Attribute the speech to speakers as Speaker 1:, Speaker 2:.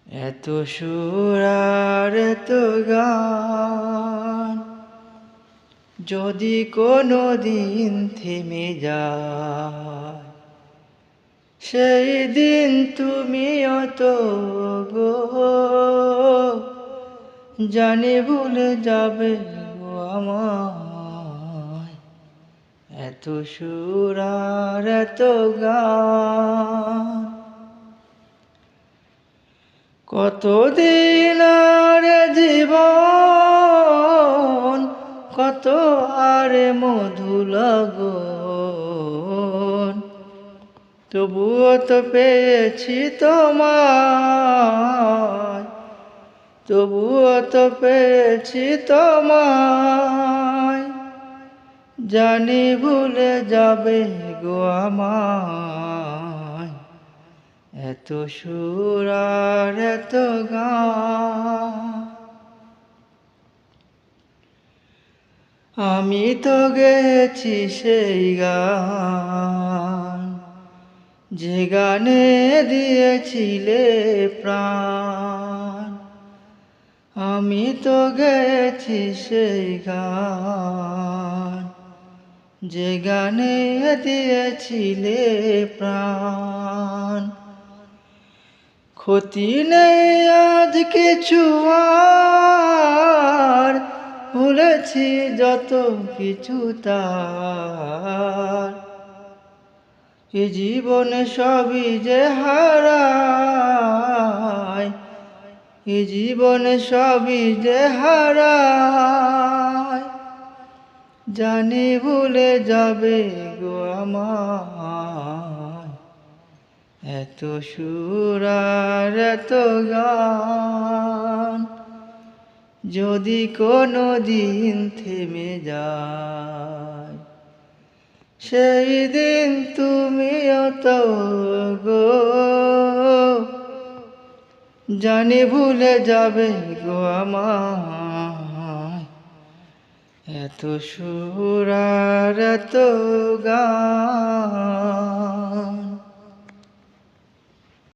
Speaker 1: এত সুর আর এত গান যদি কোনো দিন থেমে যায়, সেই দিন তুমিও তো গো জানি ভুলে যাবে গো আমায়। এত সুর আর এত গান কতদিন আর জীবন, কত আর মধু লগন, তবুও তো পেয়েছি তোমায়, তবুও তো পেয়েছি তোমায়, জানি ভুলে যাবে গো আমায়। এত সুর আর এত গান আমি তো গেছি সেই গান, যে গানে দিয়েছিলে প্রাণ। আমি তো গেছি সেই গান, যে গানে দিয়েছিলে প্রাণ। ক্ষতি নেই আজ কিছু আর, ভুলেছি যত কিছু তার। এ জীবনে সবই যে হারায়, এ জীবনে সবই যে হারায়, জানি ভুলে যাবে গো আমায়। এত সুর আর এত গান যদি কোনো দিন থেমে যায়, সেই দিন তুমিও তো গো জানি ভুলে যাবে গো আমায়। এত সুর আর এত গান।